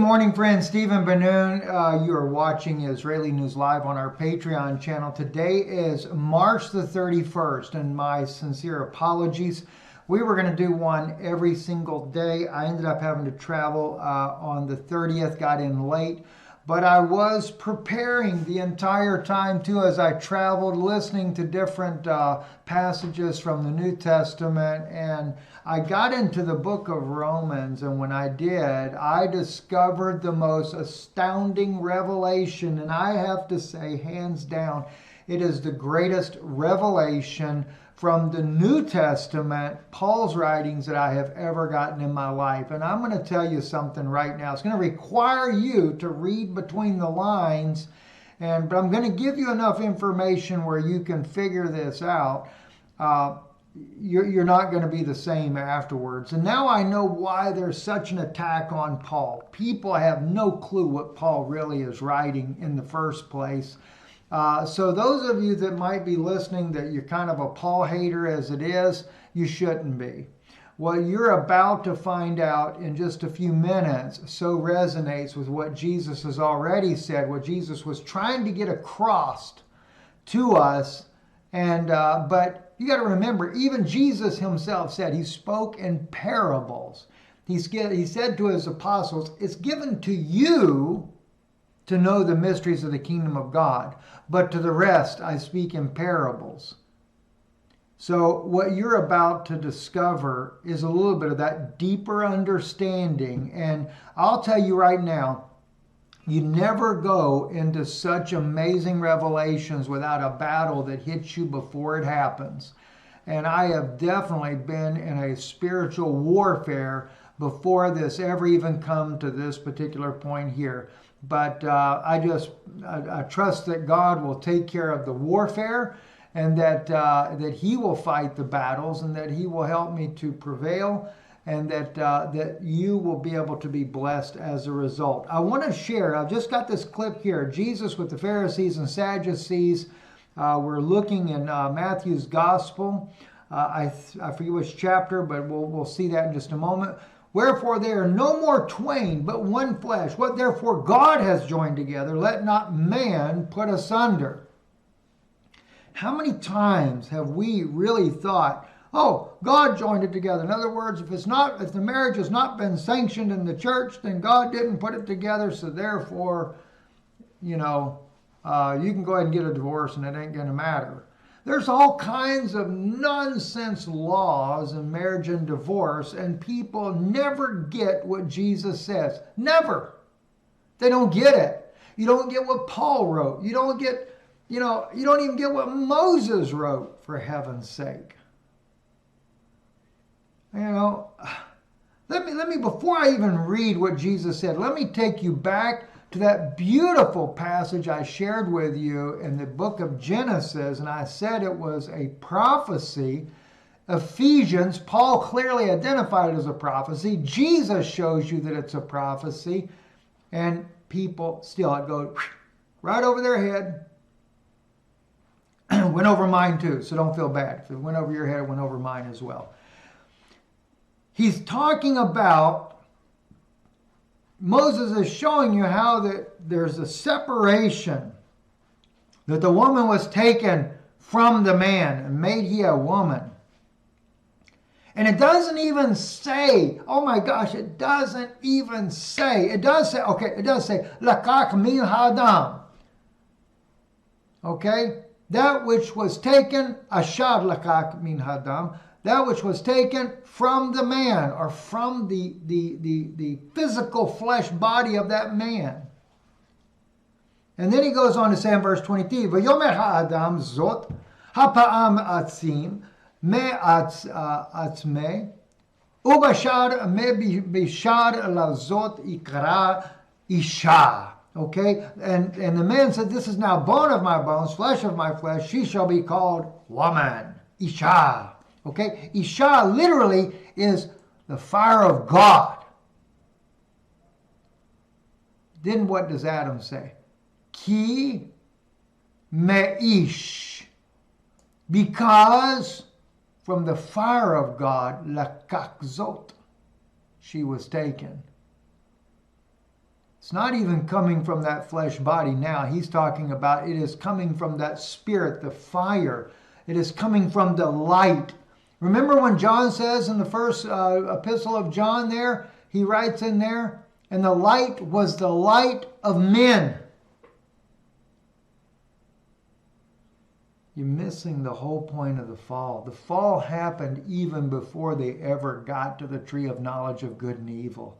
morning, friends. Stephen Ben-Nun. You are watching Israeli News Live on our Patreon channel. Today is March the 31st, and my sincere apologies. We were going to do one every single day. I ended up having to travel on the 30th, got in late. But I was preparing the entire time, too, as I traveled, listening to different passages from the New Testament. And I got into the book of Romans, and when I did, I discovered the most astounding revelation. And I have to say, hands down, it is the greatest revelation from the New Testament, Paul's writings, that I have ever gotten in my life. And I'm going to tell you something right now. It's going to require you to read between the lines, but I'm going to give you enough information where you can figure this out. You're not going to be the same afterwards. And now I know why there's such an attack on Paul. People have no clue what Paul really is writing in the first place. So those of you that might be listening that you're kind of a Paul hater as it is, you shouldn't be. What you're about to find out in just a few minutes so resonates with what Jesus has already said, what Jesus was trying to get across to us. But you got to remember, even Jesus himself said he spoke in parables. He said to his apostles, it's given to you to know the mysteries of the kingdom of God, but to the rest I speak in parables. So what you're about to discover is a little bit of that deeper understanding. And I'll tell you right now, you never go into such amazing revelations without a battle that hits you before it happens. And I have definitely been in a spiritual warfare before this ever even come to this particular point here. But I trust that God will take care of the warfare, and that He will fight the battles, and that He will help me to prevail, and that you will be able to be blessed as a result. I want to share, I've just got this clip here, Jesus with the Pharisees and Sadducees. We're looking in Matthew's Gospel. I forget which chapter, but we'll see that in just a moment. Wherefore they are no more twain, but one flesh. What therefore God has joined together, let not man put asunder. How many times have we really thought, oh, God joined it together? In other words, if the marriage has not been sanctioned in the church, then God didn't put it together, so therefore, you can go ahead and get a divorce and it ain't going to matter. There's all kinds of nonsense laws in marriage and divorce, and people never get what Jesus says. Never. They don't get it. You don't get what Paul wrote. You don't even get what Moses wrote, for heaven's sake. Let me, before I even read what Jesus said, let me take you back to that beautiful passage I shared with you in the book of Genesis, and I said it was a prophecy. Ephesians, Paul clearly identified it as a prophecy. Jesus shows you that it's a prophecy, and people still, it goes right over their head. Went over mine too, so don't feel bad. If it went over your head, it went over mine as well. He's talking about, Moses is showing you how that there's a separation, that the woman was taken from the man and made he a woman. And it doesn't even say, oh my gosh, it doesn't even say, it does say, lakak min hadam. Okay? That which was taken, ashad lakak min hadam, that which was taken from the man, or from the physical flesh body of that man. And then he goes on to say in verse 23, V'yomer ha'adam zot ha'pa'am atzim me'atzme ubashar me'bishar lazot ikra isha. Okay, and the man said, this is now bone of my bones, flesh of my flesh, she shall be called woman, isha. Okay, Isha literally is the fire of God. Then what does Adam say? Ki meish. Because from the fire of God, lakakzot, she was taken. It's not even coming from that flesh body now. He's talking about it is coming from that spirit, the fire. It is coming from the light. Remember when John says in the first epistle of John there, he writes in there, and the light was the light of men. You're missing the whole point of the fall. The fall happened even before they ever got to the tree of knowledge of good and evil.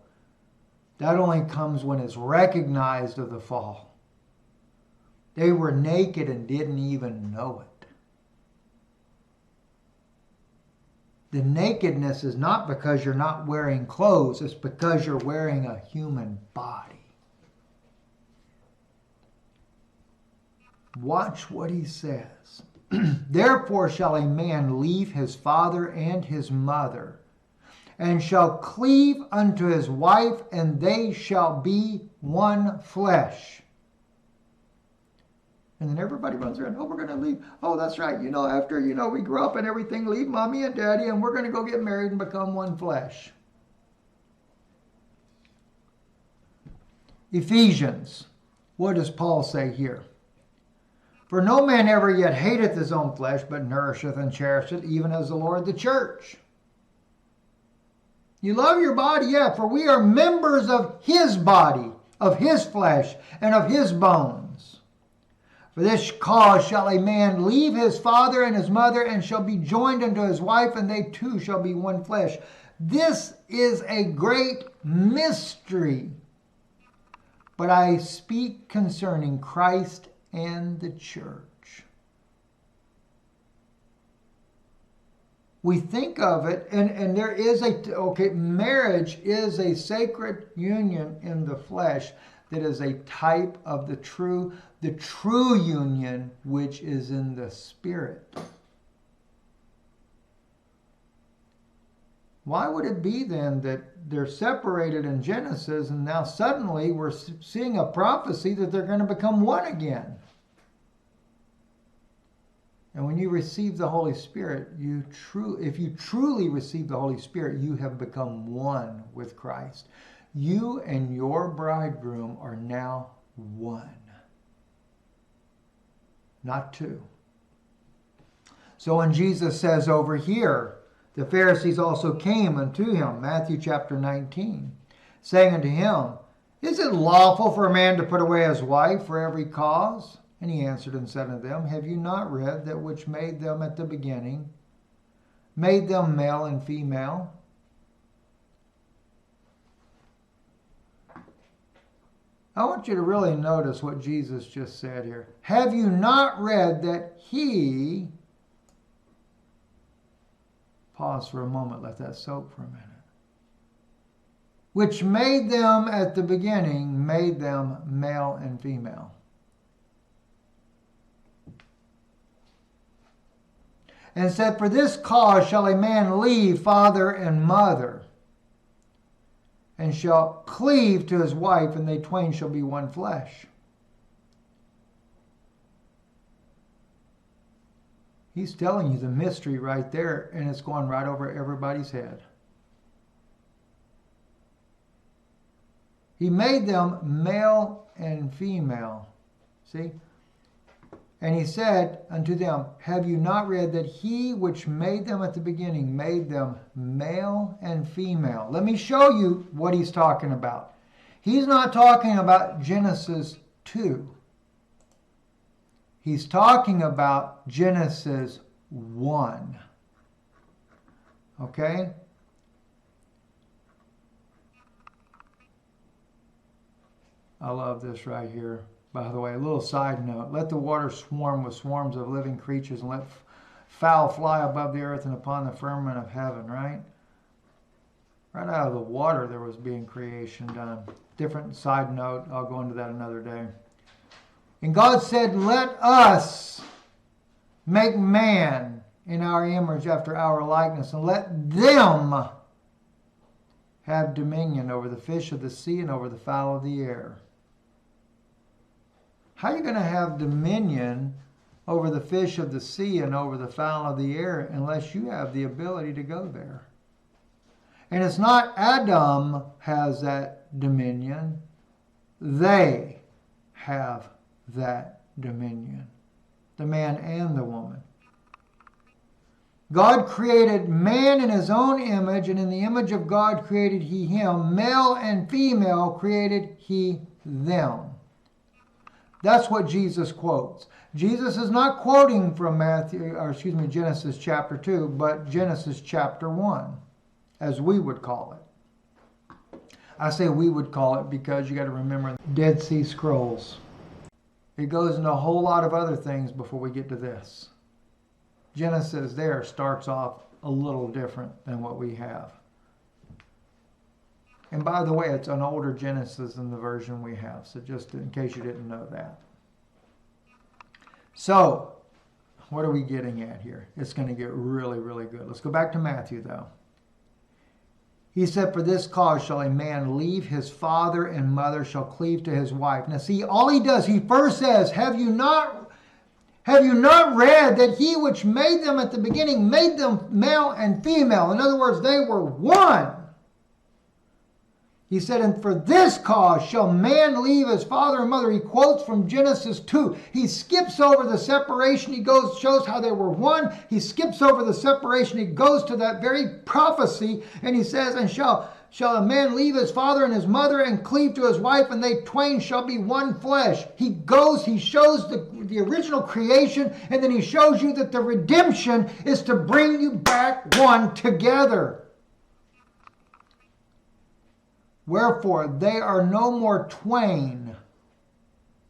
That only comes when it's recognized of the fall. They were naked and didn't even know it. The nakedness is not because you're not wearing clothes. It's because you're wearing a human body. Watch what he says. Therefore shall a man leave his father and his mother, and shall cleave unto his wife, and they shall be one flesh. And then everybody runs around, oh, we're going to leave. Oh, that's right. After, we grow up and everything, leave mommy and daddy, and we're going to go get married and become one flesh. Ephesians. What does Paul say here? For no man ever yet hateth his own flesh, but nourisheth and cherisheth, even as the Lord the church. You love your body, yeah, for we are members of his body, of his flesh, and of his bones. For this cause shall a man leave his father and his mother, and shall be joined unto his wife, and they two shall be one flesh. This is a great mystery. But I speak concerning Christ and the church. We think of it, and there is marriage is a sacred union in the flesh that is a type of the true union which is in the spirit. Why would it be then that they're separated in Genesis and now suddenly we're seeing a prophecy that they're going to become one again? And when you receive the Holy Spirit, if you truly receive the Holy Spirit, you have become one with Christ. You and your bridegroom are now one, not two. So when Jesus says over here, the Pharisees also came unto him, Matthew chapter 19, saying unto him, Is it lawful for a man to put away his wife for every cause? And he answered and said unto them, Have you not read that which made them at the beginning, made them male and female? I want you to really notice what Jesus just said here. Have you not read that he... Pause for a moment, let that soak for a minute. Which made them at the beginning, made them male and female. And said, For this cause shall a man leave father and mother, and shall cleave to his wife, and they twain shall be one flesh. He's telling you the mystery right there, and it's going right over everybody's head. He made them male and female. See? And he said unto them, Have you not read that he which made them at the beginning made them male and female? Let me show you what he's talking about. He's not talking about Genesis 2. He's talking about Genesis 1. Okay? I love this right here. By the way, a little side note. Let the water swarm with swarms of living creatures, and let fowl fly above the earth and upon the firmament of heaven, right? Right out of the water there was being creation done. Different side note. I'll go into that another day. And God said, Let us make man in our image after our likeness, and let them have dominion over the fish of the sea and over the fowl of the air. How are you going to have dominion over the fish of the sea and over the fowl of the air unless you have the ability to go there? And it's not Adam has that dominion. They have that dominion. The man and the woman. God created man in his own image, and in the image of God created he him. Male and female created he them. That's what Jesus quotes. Jesus is not quoting from Genesis chapter 2, but Genesis chapter 1, as we would call it. I say we would call it because you got to remember Dead Sea Scrolls. It goes into a whole lot of other things before we get to this. Genesis there starts off a little different than what we have. And by the way, it's an older Genesis than the version we have. So just in case you didn't know that. So, what are we getting at here? It's going to get really, really good. Let's go back to Matthew, though. He said, for this cause shall a man leave his father and mother, shall cleave to his wife. Now see, all he does, he first says, have you not read that he which made them at the beginning made them male and female? In other words, they were one. He said, and for this cause shall man leave his father and mother. He quotes from Genesis 2. He skips over the separation. He shows how they were one. He skips over the separation. He goes to that very prophecy, and he says, and shall a man leave his father and his mother and cleave to his wife, and they twain shall be one flesh. He shows the original creation, and then he shows you that the redemption is to bring you back one together. Wherefore, they are no more twain,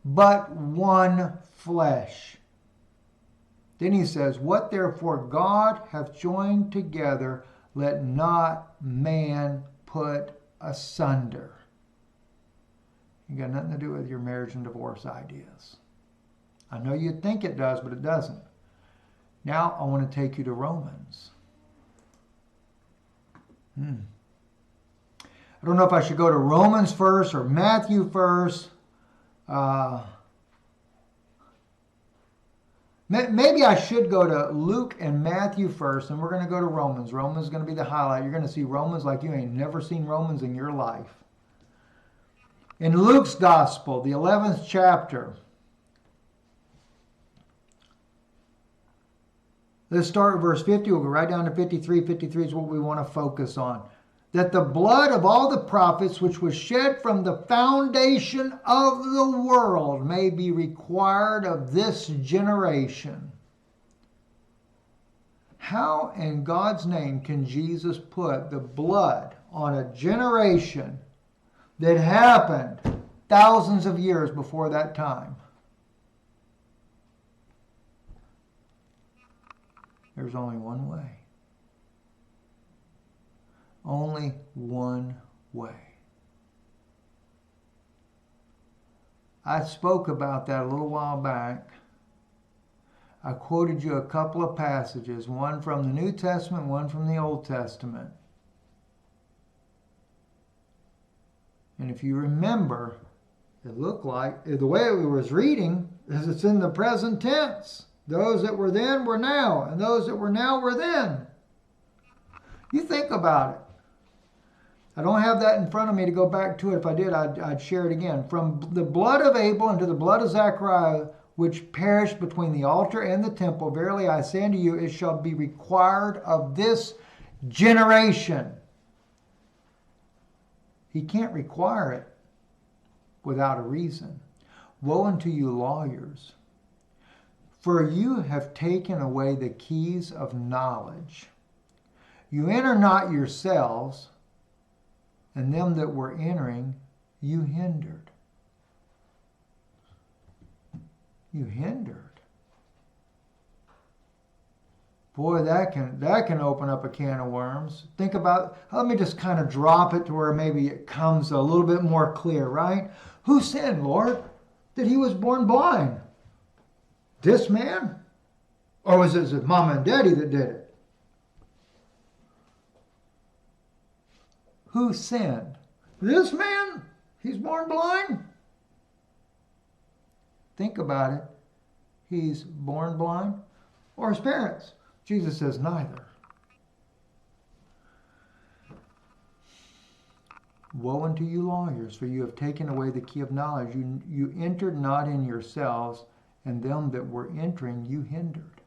but one flesh. Then he says, what therefore God hath joined together, let not man put asunder. You got nothing to do with your marriage and divorce ideas. I know you think it does, but it doesn't. Now I want to take you to Romans. I don't know if I should go to Romans first or Matthew first. Maybe I should go to Luke and Matthew first, and we're going to go to Romans. Romans is going to be the highlight. You're going to see Romans like you ain't never seen Romans in your life. In Luke's Gospel, the 11th chapter, let's start with verse 50. We'll go right down to 53. 53 is what we want to focus on. That the blood of all the prophets which was shed from the foundation of the world may be required of this generation. How in God's name can Jesus put the blood on a generation that happened thousands of years before that time? There's only one way. Only one way. I spoke about that a little while back. I quoted you a couple of passages, one from the New Testament, one from the Old Testament. And if you remember, it looked like, the way it was reading, is it's in the present tense. Those that were then were now, and those that were now were then. You think about it. I don't have that in front of me to go back to it. If I did, I'd share it again. From the blood of Abel unto the blood of Zachariah, which perished between the altar and the temple, verily I say unto you, it shall be required of this generation. He can't require it without a reason. Woe unto you, lawyers, for you have taken away the keys of knowledge. You enter not yourselves, and them that were entering, you hindered. You hindered. Boy, that can open up a can of worms. Think about, let me just kind of drop it to where maybe it comes a little bit more clear, right? Who sinned, Lord, that he was born blind? This man? Or was it mama and daddy that did it? Who sinned? This man? He's born blind? Think about it. He's born blind? Or his parents? Jesus says neither. Woe unto you lawyers, for you have taken away the key of knowledge. You entered not in yourselves, and them that were entering you hindered.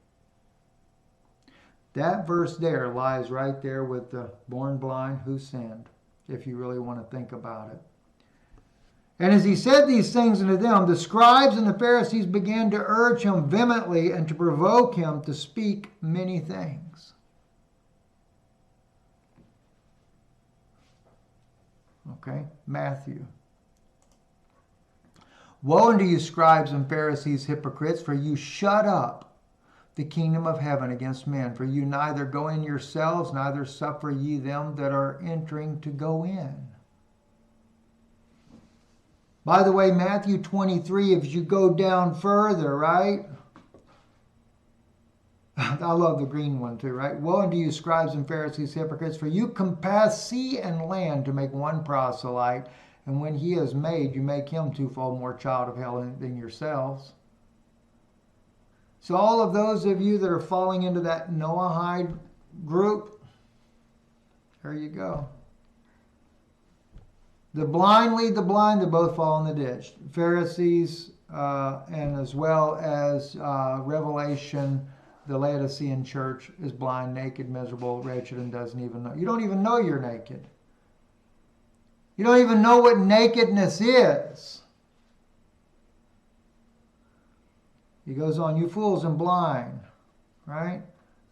That verse there lies right there with the born blind who sinned, if you really want to think about it. And as he said these things unto them, the scribes and the Pharisees began to urge him vehemently and to provoke him to speak many things. Okay, Matthew. Woe unto you, scribes and Pharisees, hypocrites, for you shut up the kingdom of heaven against men. For you neither go in yourselves, neither suffer ye them that are entering to go in. By the way, Matthew 23, if you go down further, right? I love the green one too, right? Woe unto you, scribes and Pharisees, hypocrites, for you compass sea and land to make one proselyte, and when he is made, you make him twofold more child of hell than yourselves. So all of those of you that are falling into that Noahide group, there you go. The blind lead the blind, they both fall in the ditch. Pharisees and as well as Revelation, the Laodicean church is blind, naked, miserable, wretched, and doesn't even know. You don't even know you're naked. You don't even know what nakedness is. He goes on, you fools and blind, right?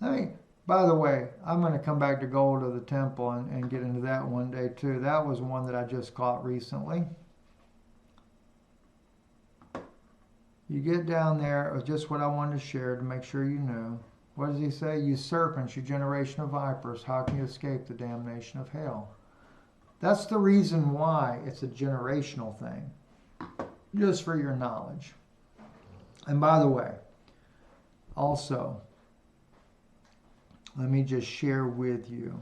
By the way, I'm going to come back to gold of the temple and get into that one day too. That was one that I just caught recently. You get down there, it was just what I wanted to share to make sure you knew. What does he say? You serpents, you generation of vipers, how can you escape the damnation of hell? That's the reason why it's a generational thing, just for your knowledge. And by the way, also, let me just share with you.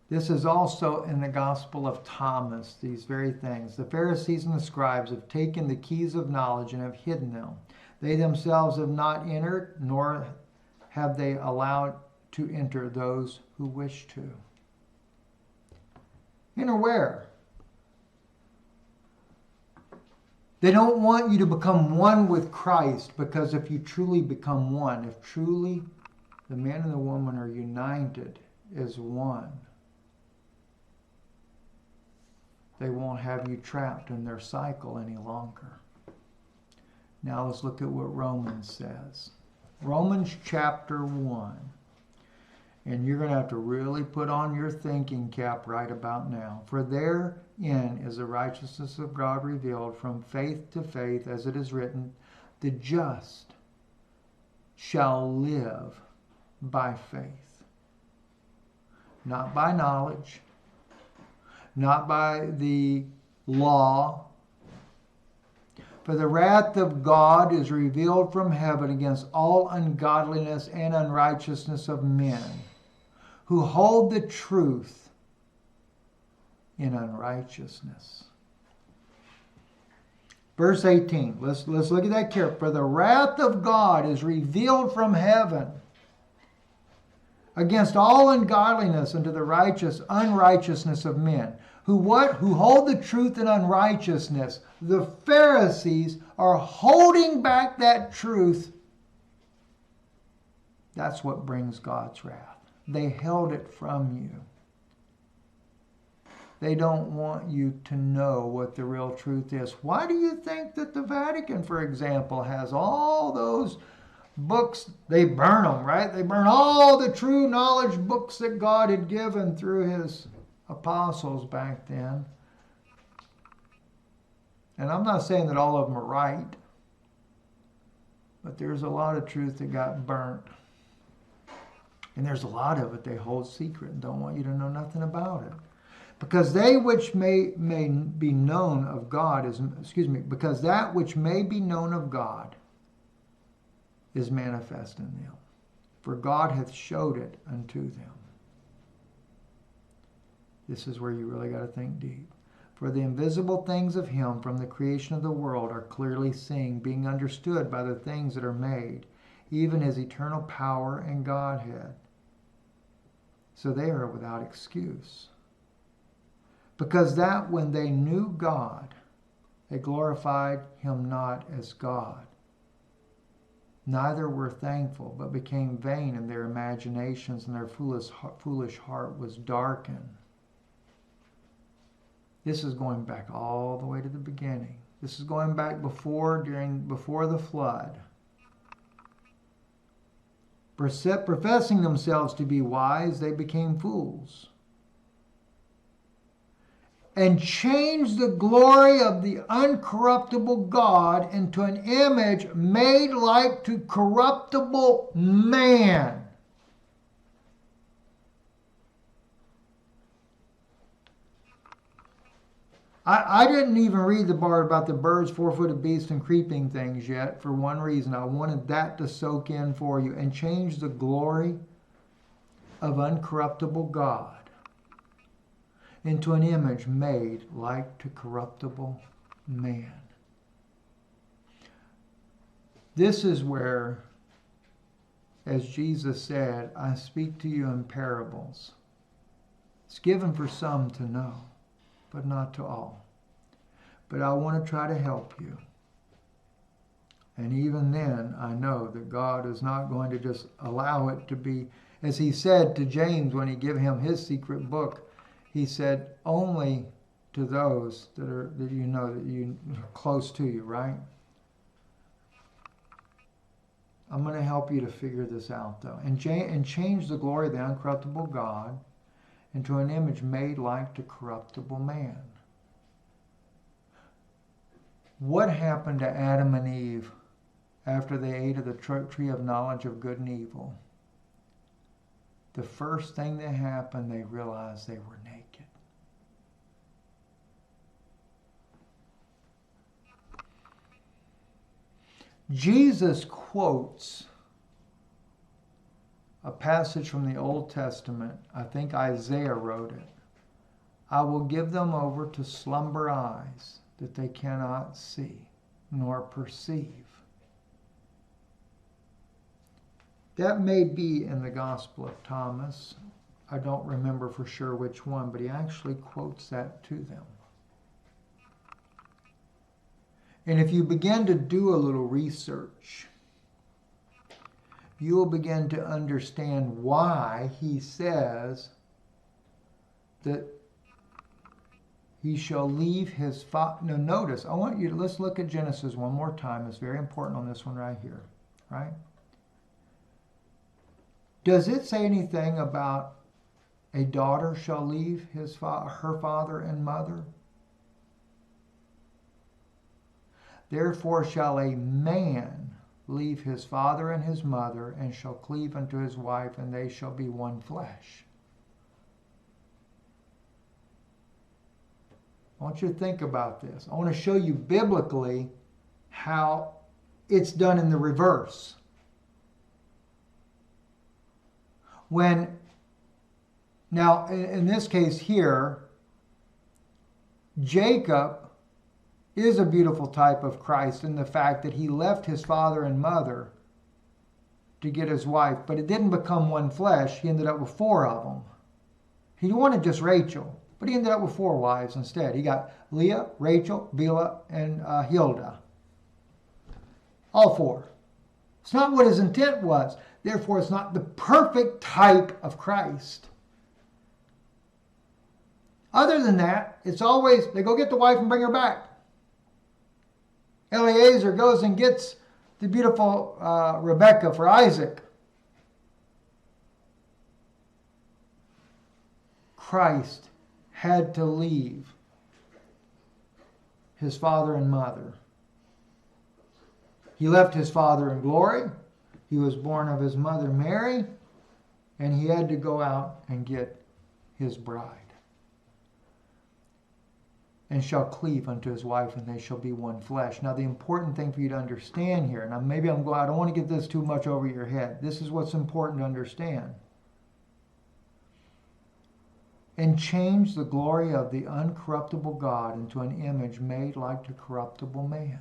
This is also in the Gospel of Thomas, these very things. The Pharisees and the scribes have taken the keys of knowledge and have hidden them. They themselves have not entered, nor have they allowed to enter those who wish to. Enter where? They don't want you to become one with Christ, because if you truly become one, if truly the man and the woman are united as one, they won't have you trapped in their cycle any longer. Now let's look at what Romans says. Romans chapter 1. And you're going to have to really put on your thinking cap right about now. For therein is the righteousness of God revealed from faith to faith, as it is written, the just shall live by faith. Not by knowledge, not by the law. For the wrath of God is revealed from heaven against all ungodliness and unrighteousness of men, who hold the truth in unrighteousness. Verse 18, let's look at that carefully. For the wrath of God is revealed from heaven against all ungodliness and to the unrighteousness of men. Who what? Who hold the truth in unrighteousness. The Pharisees are holding back that truth. That's what brings God's wrath. They held it from you. They don't want you to know what the real truth is. Why do you think that the Vatican, for example, has all those books? They burn them, right? They burn all the true knowledge books that God had given through his apostles back then. And I'm not saying that all of them are right, but there's a lot of truth that got burnt. And there's a lot of it they hold secret and don't want you to know nothing about it. Because they which may be known of God because that which may be known of God is manifest in them. For God hath showed it unto them. This is where you really got to think deep. For the invisible things of him from the creation of the world are clearly seen, being understood by the things that are made, even his eternal power and Godhead, So they are without excuse. Because that when they knew God, they glorified him not as God. Neither were thankful, but became vain in their imaginations, and their foolish heart was darkened. This is going back all the way to the beginning. This is going back before the flood. Professing themselves to be wise, they became fools, and changed the glory of the uncorruptible God into an image made like to corruptible man. I didn't even read the part about the birds, four-footed beasts, and creeping things yet, for one reason. I wanted that to soak in for you. And change the glory of uncorruptible God into an image made like to corruptible man. This is where, as Jesus said, I speak to you in parables. It's given for some to know, but not to all. But I want to try to help you. And even then, I know that God is not going to just allow it to be, as he said to James when he gave him his secret book, he said, only to those that you know that you are close to you, right? I'm going to help you to figure this out, though. And change the glory of the uncorruptible God into an image made like to corruptible man. What happened to Adam and Eve after they ate of the tree of knowledge of good and evil? The first thing that happened, they realized they were naked. Jesus quotes a passage from the Old Testament. I think Isaiah wrote it. I will give them over to slumber eyes that they cannot see nor perceive. That may be in the Gospel of Thomas. I don't remember for sure which one, but he actually quotes that to them. And if you begin to do a little research, you will begin to understand why he says that he shall leave his father. Now notice, I want you to, let's look at Genesis one more time. It's very important on this one right here, right? Does it say anything about a daughter shall leave her father and mother? Therefore shall a man leave his father and his mother, and shall cleave unto his wife, and they shall be one flesh. I want you to think about this. I want to show you biblically how it's done in the reverse. Now, in this case here, Jacob is a beautiful type of Christ in the fact that he left his father and mother to get his wife, but it didn't become one flesh. He ended up with 4 of them. He wanted just Rachel, but he ended up with 4 wives instead. He got Leah, Rachel, Bilhah, and Hildah. All 4. It's not what his intent was. Therefore, it's not the perfect type of Christ. Other than that, it's always, they go get the wife and bring her back. Eliezer goes and gets the beautiful Rebekah for Isaac. Christ had to leave his father and mother. He left his father in glory. He was born of his mother Mary, and he had to go out and get his bride. And shall cleave unto his wife, and they shall be one flesh. Now, the important thing for you to understand here, and I don't want to get this too much over your head. This is what's important to understand. And change the glory of the uncorruptible God into an image made like to corruptible man.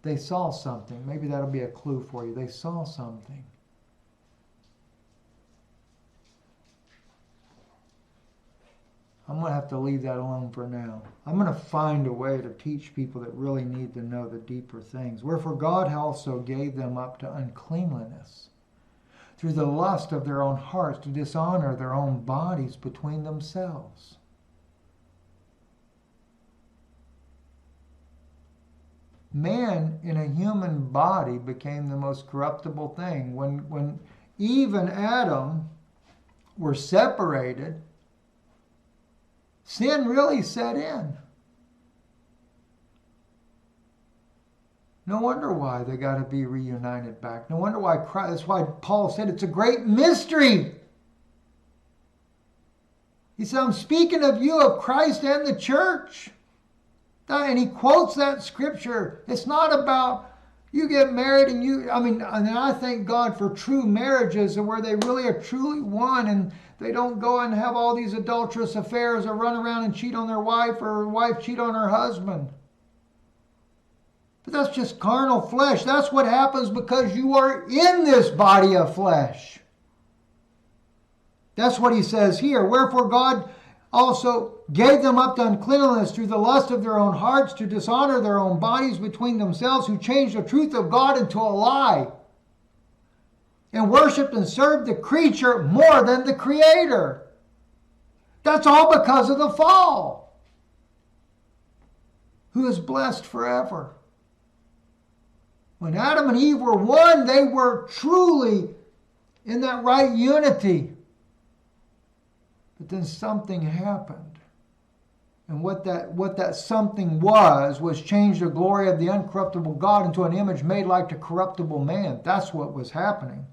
They saw something. Maybe that'll be a clue for you. They saw something. I'm going to have to leave that alone for now. I'm going to find a way to teach people that really need to know the deeper things. Wherefore God also gave them up to uncleanliness through the lust of their own hearts, to dishonor their own bodies between themselves. Man in a human body became the most corruptible thing. When Eve and Adam were separated, sin really set in. No wonder why they got to be reunited back. No wonder why Christ, that's why Paul said it's a great mystery. He said, I'm speaking of you, of Christ and the church. And he quotes that scripture. It's not about you get married and I thank God for true marriages where they really are truly one and they don't go and have all these adulterous affairs or run around and cheat on their wife or wife cheat on her husband. But that's just carnal flesh. That's what happens because you are in this body of flesh. That's what he says here. Wherefore God also gave them up to uncleanness through the lust of their own hearts, to dishonor their own bodies between themselves, who changed the truth of God into a lie, and worshiped and served the creature more than the Creator. That's all because of the fall, who is blessed forever. When Adam and Eve were one, they were truly in that right unity. But then something happened. And what that something was changed the glory of the uncorruptible God into an image made like the corruptible man. That's what was happening.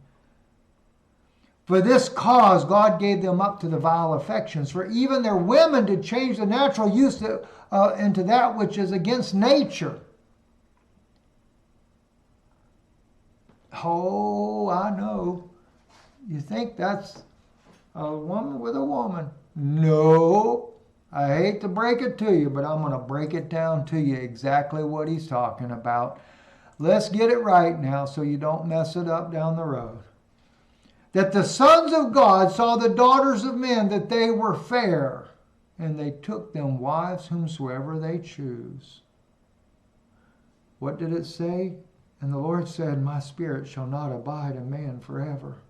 For this cause God gave them up to the vile affections. For even their women did change the natural use into that which is against nature. Oh, I know. You think that's a woman with a woman. No. I hate to break it to you, but I'm going to break it down to you exactly what he's talking about. Let's get it right now so you don't mess it up down the road. That the sons of God saw the daughters of men, that they were fair, and they took them wives whomsoever they choose. What did it say? And the Lord said, my spirit shall not abide in man forever.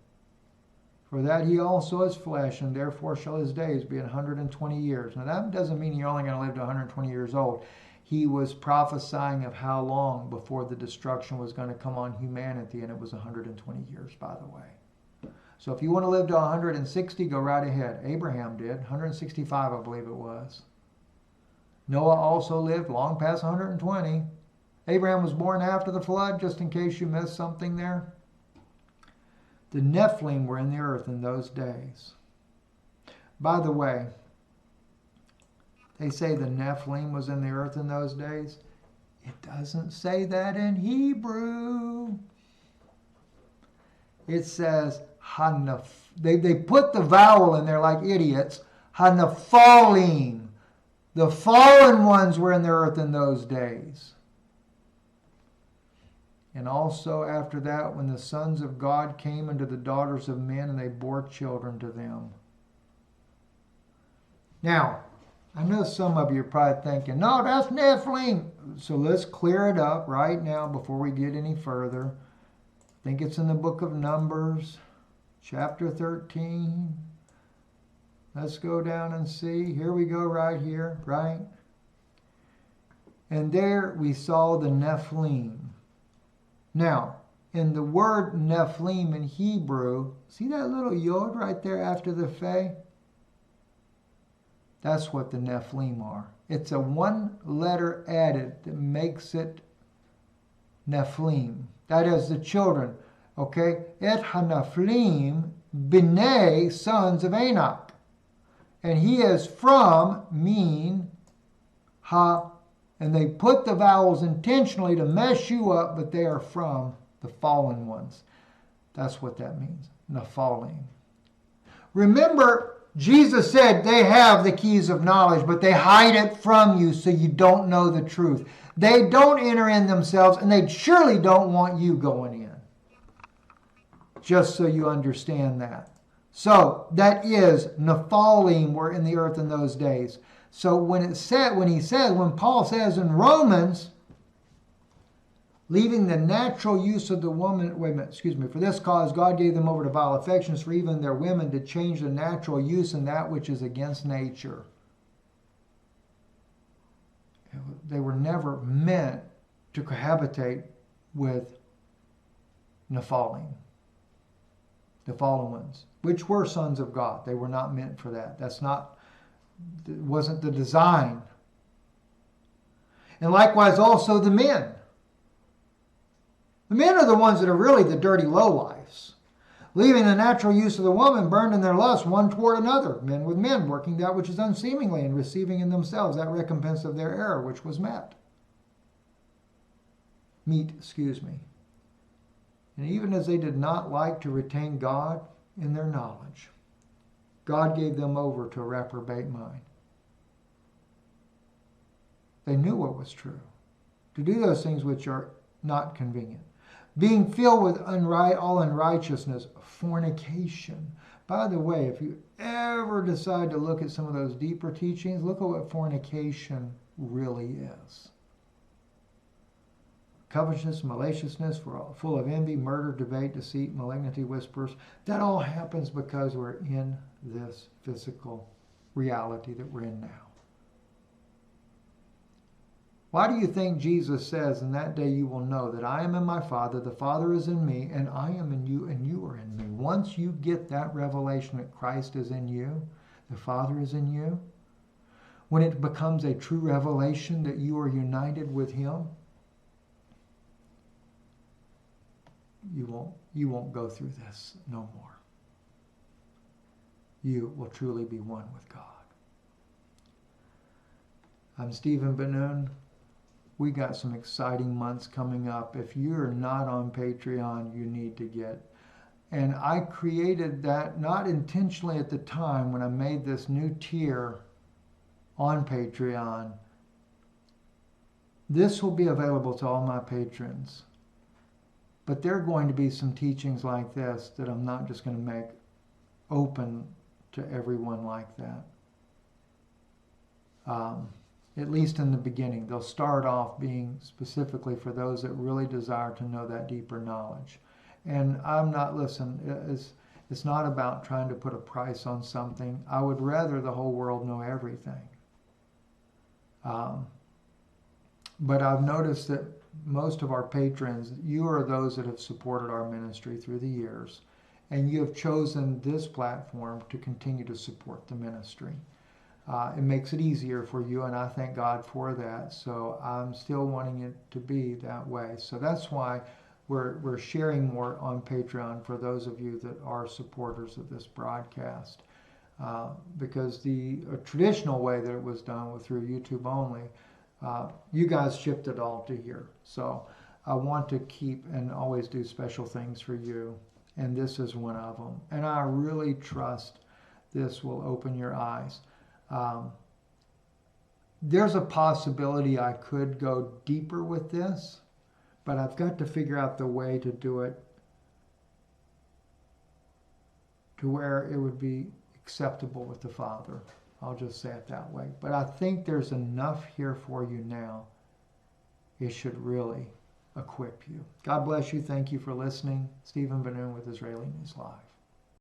For that he also is flesh, and therefore shall his days be 120 years. Now that doesn't mean you're only going to live to 120 years old. He was prophesying of how long before the destruction was going to come on humanity, and it was 120 years, by the way. So if you want to live to 160, go right ahead. Abraham did, 165 I believe it was. Noah also lived long past 120. Abraham was born after the flood, just in case you missed something there. The Nephilim were in the earth in those days. By the way, they say the Nephilim was in the earth in those days. It doesn't say that in Hebrew. It says, they put the vowel in there like idiots. Hanephalim. The fallen ones were in the earth in those days. And also after that, when the sons of God came unto the daughters of men, and they bore children to them. Now, I know some of you are probably thinking, no, that's Nephilim. So let's clear it up right now before we get any further. I think it's in the book of Numbers, chapter 13. Let's go down and see. Here we go right here, right? And there we saw the Nephilim. Now, in the word Nephilim in Hebrew, see that little yod right there after the Phe? That's what the Nephilim are. It's a one letter added that makes it Nephilim. That is the children. Okay? Et ha-Nephilim b'nei sons of Anak. And he is from, mean, ha, and they put the vowels intentionally to mess you up, but they are from the fallen ones. That's what that means, Nephilim. Remember, Jesus said they have the keys of knowledge, but they hide it from you so you don't know the truth. They don't enter in themselves, and they surely don't want you going in. Just so you understand that. So that is Nephilim were in the earth in those days. So when Paul says in Romans, leaving the natural use of the woman, for this cause God gave them over to vile affections, for even their women to change the natural use in that which is against nature. They were never meant to cohabitate with Nephilim, the fallen ones, which were sons of God. They were not meant for that. It wasn't the design. And likewise also the men. The men are the ones that are really the dirty lowlifes. Leaving the natural use of the woman, burned in their lust one toward another, men with men, working that which is unseemly, and receiving in themselves that recompense of their error which was meet. And even as they did not like to retain God in their knowledge, God gave them over to a reprobate mind. They knew what was true, to do those things which are not convenient, being filled with all unrighteousness, fornication. By the way, if you ever decide to look at some of those deeper teachings, look at what fornication really is. Covetousness, maliciousness, full of envy, murder, debate, deceit, malignity, whispers. That all happens because we're in this physical reality that we're in now. Why do you think Jesus says, in that day you will know that I am in my Father, the Father is in me, and I am in you, and you are in me? Once you get that revelation that Christ is in you, the Father is in you, when it becomes a true revelation that you are united with Him, you won't go through this no more. You will truly be one with God. I'm Stephen Ben-Nun. We got some exciting months coming up. If you're not on Patreon, you need to get. And I created that not intentionally at the time when I made this new tier on Patreon. This will be available to all my patrons. But there are going to be some teachings like this that I'm not just going to make open to everyone like that. At least in the beginning. They'll start off being specifically for those that really desire to know that deeper knowledge. And it's not about trying to put a price on something. I would rather the whole world know everything. But I've noticed that most of our patrons, you are those that have supported our ministry through the years, and you have chosen this platform to continue to support the ministry. It makes it easier for you, and I thank God for that. So I'm still wanting it to be that way. So that's why we're sharing more on Patreon for those of you that are supporters of this broadcast. Because the traditional way that it was done was through YouTube only. You guys shipped it all to here. So I want to keep and always do special things for you. And this is one of them. And I really trust this will open your eyes. There's a possibility I could go deeper with this, but I've got to figure out the way to do it to where it would be acceptable with the Father. I'll just say it that way. But I think there's enough here for you now. It should really equip you. God bless you. Thank you for listening. Stephen Ben-Nun with Israeli News Live.